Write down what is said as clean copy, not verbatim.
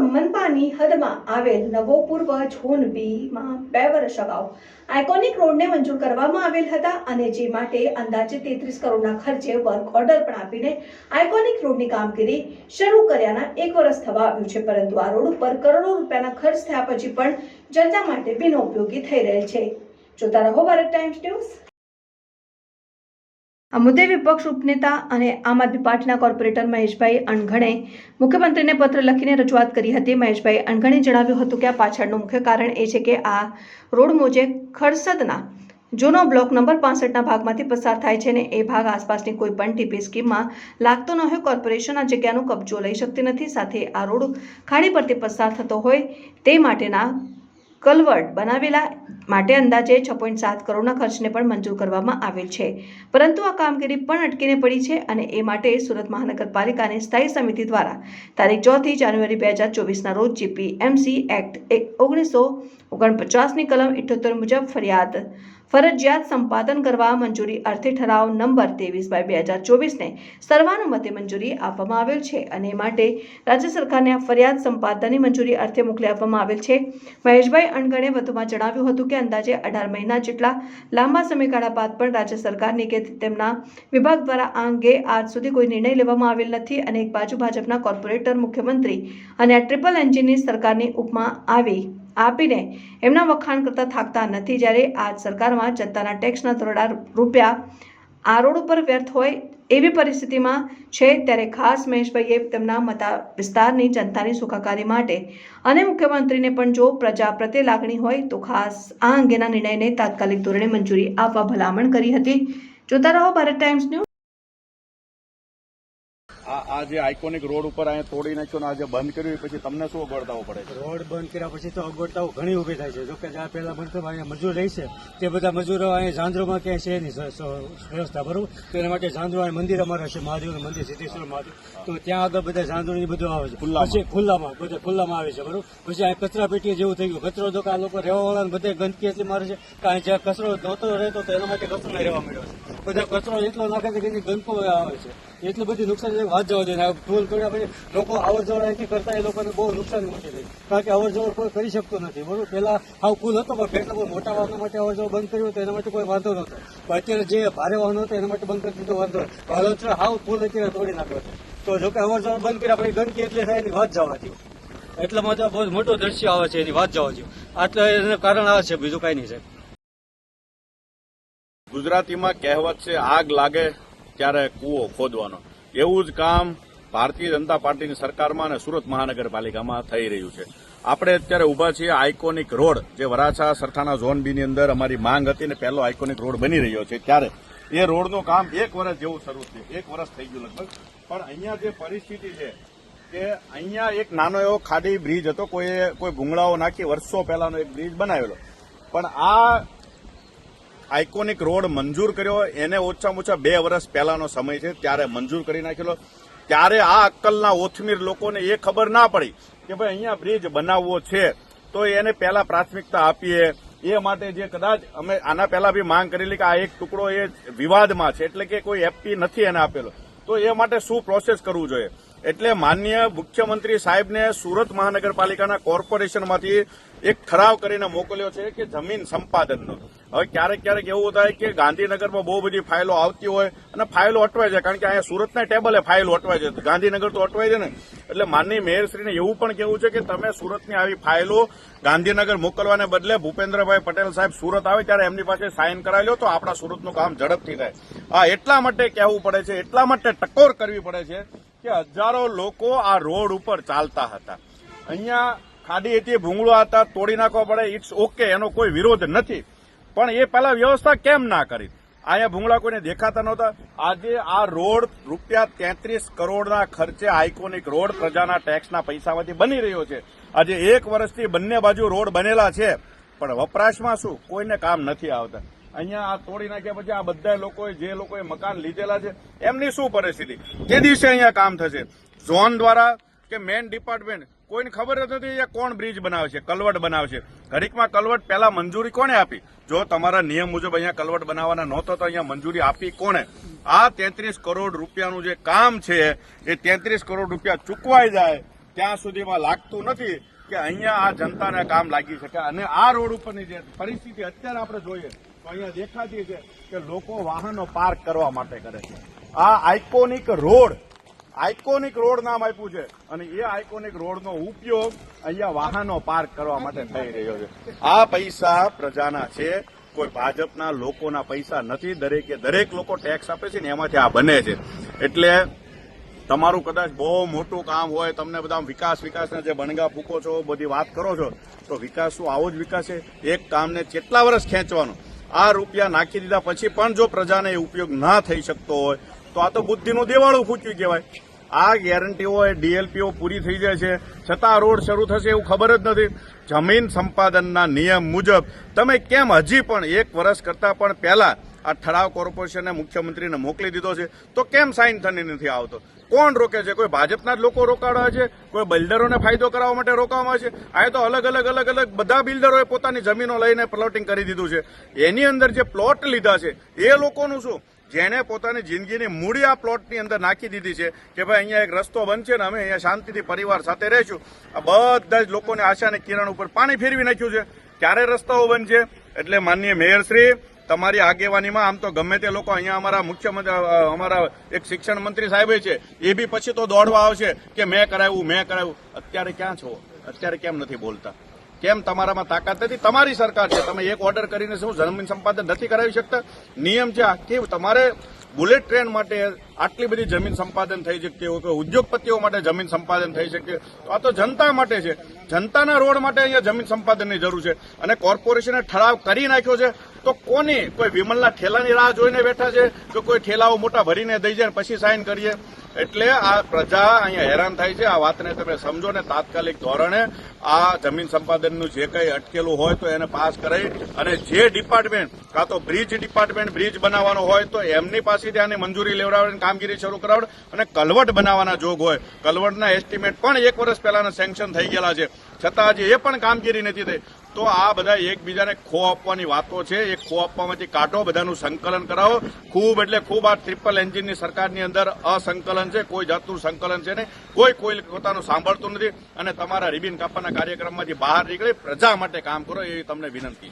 મનપાની હદમાં આવેલ નવો પૂર્વ ઝોન બીમાં 2 વર્ષ અગાઉ આઇકોનિક રોડને મંજૂર કરવામાં આવેલ હતા અને જે માટે અંદાજે 33 કરોડના ખર્ચે વર્ક ઓર્ડર પણ આપીને આઇકોનિક રોડની કામગીરી શરૂ કર્યાના 1 વર્ષ થવા આવ્યું છે, પરંતુ આ રોડ ઉપર કરોડો રૂપિયાના ખર્ચ થયા પછી પણ જનતા માટે બિનઉપયોગી થઈ રહેલ છે। જોતા રહો ભારત ટાઈમ્સ ન્યૂઝ। આ મુદ્દે વિપક્ષ ઉપનેતા અને આમ આદમી પાર્ટીના કોર્પોરેટર મહેશભાઈ અણઘણે મુખ્યમંત્રીને પત્ર લખીને રજૂઆત કરી હતી। મહેશભાઈ અણઘણે જણાવ્યું હતું કે આ પાછળનું મુખ્ય કારણ એ છે કે આ રોડ મોજે ખરસદના જૂનો બ્લોક નંબર 65ના ભાગમાંથી પસાર થાય છે અને એ ભાગ આસપાસની કોઈ પણ ટીપી સ્કીમમાં લાગતો ન હોય। કોર્પોરેશન આ જગ્યાનો કબજો લઈ શકતી નથી, સાથે આ રોડ ખાડી પરથી પસાર થતો હોય તે માટેના કલવર્ટ બનાવેલા માટે અંદાજે 6.7 કરોડના ખર્ચને પણ મંજૂર કરવામાં આવેલ છે, પરંતુ આ કામગીરી પણ અટકીને પડી છે અને એ માટે સુરત મહાનગરપાલિકાની સ્થાયી સમિતિ દ્વારા તારીખ 4 જાન્યુઆરી 2024ના રોજ જીપીએમસી એક્ટ 1949ની કલમ 78 મુજબ ફરજિયાત સંપાદન કરવા મંજૂરી અર્થે ઠરાવ નંબર 23/2024ને સર્વાનુમતે મંજૂરી આપવામાં આવેલ છે અને માટે રાજ્ય સરકારને આ ફરિયાદ સંપાદનની મંજૂરી અર્થે મોકલી આપવામાં આવેલ છે। મહેશભાઈ અણઘણે વધુમાં જણાવ્યું હતું કે અંદાજે 18 મહિના જેટલા લાંબા સમયગાળા બાદ પણ રાજ્ય સરકારની કે તેમના વિભાગ દ્વારા આ અંગે આજ સુધી કોઈ નિર્ણય લેવામાં આવેલ નથી અને એક બાજુ ભાજપના કોર્પોરેટર મુખ્યમંત્રી અને આ ટ્રિપલ એન્જિનની સરકારની ઉપમા આપીને એમના વખાણ કરતા થાકતા નથી, જ્યારે આ સરકારમાં જનતાના ટેક્સના દરોડા રૂપિયા આ રોડ ઉપર વ્યર્થ હોય એવી પરિસ્થિતિમાં છે, ત્યારે ખાસ મહેશભાઈએ તેમના મતા વિસ્તારની જનતાની સુખાકારી માટે અને મુખ્યમંત્રીને પણ જો પ્રજા પ્રત્યે લાગણી હોય તો ખાસ આ અંગેના નિર્ણયને તાત્કાલિક ધોરણે મંજૂરી આપવા ભલામણ કરી હતી। જોતા રહો ભારત ટાઈમ્સ ન્યૂઝ। આ જે આઇકોનિક રોડ ઉપર અહીંયા તોડી નાખ્યો ને આજે બંધ કર્યું પછી તમને શું અગવડતાઓ પડે છે? રોડ બંધ કર્યા પછી તો અગવડતાઓ ઘણી ઉભી થાય છે। જોકે જ્યાં પહેલા બંધ અહીંયા મજૂર રહી છે તે બધા મજૂરો અહીંયા ઝાંઝરોમાં ક્યાંય છે એની વ્યવસ્થા બરોબર, તો એના માટે ઝાંઝરો મંદિર અમારે છે, મહાદેવનું મંદિર સિદ્ધેશ્વર મહાદેવ, તો ત્યાં આગળ બધા ઝાંઝરોની બધું આવે છે, પછી ખુલ્લામાં આવે છે બરોબર। પછી આ કચરા પેટી જેવું થઈ ગયું, કચરો જો કે આ લોકો રહેવાવાળા બધે ગંદકી એટલી મારે છે કે અહીં જ્યાં કચરો નહોતો રહેતો તો એના માટે કચરો રહેવા મળ્યો છે, બધા કચરો એટલો નાખે છે કે એની ગંદકો આવે છે, એટલું બધું નુકસાન વાત જવા દે। ટોલ કર્યા પછી લોકો અવર જવર અહીંથી કરતા એ લોકોને બહુ નુકસાની મળી રહી, કારણ કે અવર જવર કોઈ કરી શકતો નથી બરોબર। પહેલા હાવ પુલ હતો પણ કેટલા કોઈ મોટા વાહનો માટે અવર જવર બંધ કર્યું તો એના માટે કોઈ વાંધો નહોતો, પણ અત્યારે જે ભારે વાહનો હતો એના માટે બંધ કરી દીધો વાંધો, હાલ હાવ પુલ અત્યારે તોડી નાખ્યો છે, તો જો કે અવર જવર બંધ કર્યા પછી ગંદકી એટલે થાય એની વાત જવાથી, એટલા માટે બહુ મોટો દ્રશ્ય આવે છે એની વાત જવાથી, આટલે એનું કારણ આવે છે, બીજું કઈ નહીં છે। ગુજરાતીમાં કહેવત છે, આગ લાગે ત્યારે કૂવો ખોદવાનો, એવું જ કામ ભારતીય જનતા પાર્ટીની સરકારમાં અને સુરત મહાનગરપાલિકામાં થઈ રહ્યું છે। આપણે અત્યારે ઉભા છીએ આઇકોનિક રોડ, જે વરાછા સરથાના ઝોન બી ની અંદર અમારી માંગ હતી ને પહેલો આઇકોનિક રોડ બની રહ્યો છે, ત્યારે એ રોડનું કામ 1 વર્ષ જેવું શરૂ થયું, 1 વર્ષ થઈ ગયું લગભગ, પણ અહીંયા જે પરિસ્થિતિ છે કે અહીંયા એક નાનો એવો ખાડી બ્રિજ હતો, કોઈ ભૂંગળાઓ નાખી વર્ષો પહેલાનો એક બ્રિજ બનાવેલો, પણ આ આઇકોનિક રોડ મંજૂર કર્યો એને ઓછામાં ઓછા 2 વર્ષ પહેલાનો સમય છે, ત્યારે મંજૂર કરી નાખેલો। ત્યારે આ અક્કલના ઓથમીર લોકોને એ ખબર ના પડી કે ભાઈ અહીંયા બ્રિજ બનાવવો છે તો એને પહેલા પ્રાથમિકતા આપીએ, એ માટે જે કદાચ અમે આના પહેલા બી માંગ કરેલી કે આ એક ટુકડો એ વિવાદમાં છે, એટલે કે કોઈ એફપી નથી એને આપેલો, તો એ માટે શું પ્રોસેસ કરવું જોઈએ, એટલે માનનીય મુખ્યમંત્રી સાહેબને સુરત મહાનગરપાલિકાના કોર્પોરેશનમાંથી એક ઠરાવ કરીને મોકલ્યો છે કે જમીન સંપાદનનો। હવે ક્યારેક એવું થાય કે ગાંધીનગરમાં બહુ બધી ફાઇલો આવતી હોય અને ફાઇલો અટવાય છે, કારણ કે અહીંયા સુરતના ટેબલે ફાઇલો અટવાય છે, ગાંધીનગર તો અટવાય છે ને, એટલે માનનીય મેયરશ્રીને એવું પણ કહેવું છે કે તમે સુરતની આવી ફાઇલો ગાંધીનગર મોકલવાને બદલે ભૂપેન્દ્રભાઈ પટેલ સાહેબ સુરત આવે ત્યારે એમની પાસે સાઇન કરાવી લો તો આપણા સુરતનું કામ ઝડપથી થાય। આ એટલા માટે કહેવું પડે છે, એટલા માટે ટકોર કરવી પડે છે કે હજારો લોકો આ રોડ ઉપર ચાલતા હતા, અહીંયા ખાડી હતી, ભૂંગળા હતા, તોડી નાખવા પડે, ઇટ્સ ઓકે, એનો કોઈ વિરોધ નથી, પણ એ પહેલા વ્યવસ્થા કેમ ના કરી? અહીંયા ભૂંગળા કોઈને દેખાતા નહોતા, આજે આ રોડ રૂપિયા 33 કરોડના ખર્ચે આઇકોનિક રોડ પ્રજાના ટેક્સના પૈસામાંથી બની રહ્યો છે। આજે 1 વર્ષથી બંને બાજુ રોડ બનેલા છે, પણ વપરાશમાં શું કોઈને કામ નથી આવતા। અહીંયા આ તોડી નાખ્યા પછી આ બધા લોકોએ જે લોકોએ મકાન લીધેલા છે એમની શું પરિસ્થિતિ? તે દિવસે અહીંયા કામ થશે? ઝોન દ્વારા કે મેન ડિપાર્ટમેન્ટ કોઈને ખબર જ નથી કોણ બ્રિજ બનાવે છે, કલવટ બનાવે છે। ઘડીકમાં કલવટ પહેલા મંજૂરી કોને આપી? જો તમારા નિયમ મુજબ અહીંયા કલવટ બનાવવાના નહોતો તો અહીંયા મંજૂરી આપી કોને? આ 33 કરોડ રૂપિયાનું જે કામ છે એ 33 કરોડ રૂપિયા ચૂકવાઈ જાય ત્યાં સુધીમાં લાગતું નથી કે અહીંયા આ જનતાને કામ લાગી શકે. અને આ રોડ ઉપરની જે પરિસ્થિતિ અત્યારે આપણે જોઈએ તો અહીંયા દેખાતી છે કે લોકો વાહનો પાર્ક કરવા માટે કરે છે. આ આઇકોનિક રોડ નામ આપ્યું છે અને એ આઇકોનિક રોડનો ઉપયોગ અહીંયા વાહનો પાર્ક કરવા માટે થઈ રહ્યો છે. આ પૈસા પ્રજાના છે, કોઈ ભાજપના લોકોના પૈસા નથી. દરેક લોકો ટેક્સ આપે છે ને એમાંથી આ બને છે. એટલે તમારું કદાચ બહુ મોટું કામ હોય, તમને બધા વિકાસના જે બણગા ફૂકો છો, બધી વાત કરો છો, તો વિકાસ શું આવો જ વિકાસ છે? એક કામને કેટલા વર્ષ ખેંચવાનું? આ રૂપિયા નાખી દીધા પછી પણ જો પ્રજાને ઉપયોગ ના થઈ શકતો હોય તો આ તો બુદ્ધિનું દેવાળું ફૂટ્યું કહેવાય. આ ગેરંટીઓ ડીએલપીઓ પૂરી થઈ જાય છે છતાં રોડ શરૂ થશે એવું ખબર જ નથી. જમીન સંપાદનના નિયમ મુજબ તમે કેમ હજી પણ 1 વર્ષ કરતા પણ પહેલા આ ઠરાવ કોર્પોરેશને મુખ્યમંત્રીને મોકલી દીધો છે તો કેમ સાઇન થઈને નથી આવતો? કોણ રોકે છે? કોઈ ભાજપના જ લોકો રોકાવા છે? કોઈ બિલ્ડરોને ફાયદો કરાવવા માટે રોકવામાં છે? આ તો અલગ બધા બિલ્ડરોએ પોતાની જમીનો લઈને પ્લોટિંગ કરી દીધું છે. એની અંદર જે પ્લોટ લીધા છે એ લોકોનું શું? જેને પોતાની જિંદગીની મૂડી આ પ્લોટની અંદર નાખી દીધી છે કે ભાઈ અહીંયા એક રસ્તો બનશે ને અમે અહીંયા શાંતિથી પરિવાર સાથે રહીશું, આ બધા જ લોકોને આશા અને કિરણ ઉપર પાણી ફેરવી નાખ્યું છે. ક્યારે રસ્તાઓ બનશે? એટલે માનનીય મેયરશ્રી, તમારી આગેવાનીમાં આમ તો ગમે તે લોકો અહીંયા અમારા મુખ્યમંત્રી, અમારા એક શિક્ષણ મંત્રી સાહેબ છે, એ બી પછી તો દોડવા આવશે કે મેં કરાવ્યું. અત્યારે ક્યાં છો? અત્યારે કેમ નથી બોલતા? કેમ તમારામાં તાકાત નથી? તમારી સરકાર છે, તમે એક ઓર્ડર કરીને શું જમીન સંપાદન નથી કરાવી શકતા? નિયમ છે કે તમારે બુલેટ ટ્રેન માટે આટલી બધી જમીન સંપાદન થઈ શકતી હોય, ઉદ્યોગપતિઓ માટે જમીન સંપાદન થઈ શકે, તો આ તો જનતા માટે છે. જનતાના રોડ માટે અહીંયા જમીન સંપાદનની જરૂર છે. અને કોર્પોરેશને ઠરાવ કરી નાખ્યો છે તો કોની? કોઈ વિમલના ઠેલાની રાહ જોઈને બેઠા છે કે કોઈ ઠેલાઓ મોટા ભરીને દઈ જાય પછી સાઇન કરીએ? એટલે આ પ્રજા અહીંયા હેરાન થાય છે. આ વાતને તમે સમજો ને તાત્કાલિક ધોરણે આ જમીન સંપાદનનું જે કંઈ અટકેલું હોય તો એને પાસ કરાવી અને જે ડિપાર્ટમેન્ટ કાં તો બ્રિજ ડિપાર્ટમેન્ટ બ્રિજ બનાવવાનો હોય તો એમની પાસેથી આની મંજૂરી લેવડાવીને કામગીરી શરૂ કરાવડ. અને કલવટ બનાવવાના જોગ હોય, કલવટના એસ્ટિમેટ પણ 1 વર્ષ પહેલાના સેન્કશન થઈ ગયેલા છે છતાં હજી એ પણ કામગીરી નથી થઈ. તો આ બધા એકબીજાને ખો આપવાની વાતો છે. એ ખો આપવામાંથી કાઢો, બધાનું સંકલન કરાવો. ખૂબ એટલે ખૂબ આ ટ્રિપલ એન્જિનની સરકારની અંદર અસંકલન છે. કોઈ જાતનું સંકલન છે નહીં. કોઈ પોતાનું સાંભળતું નથી. અને તમારા રિબિન કાપવાના કાર્યક્રમમાંથી બહાર નીકળી પ્રજા માટે કામ કરો એવી તમને વિનંતી.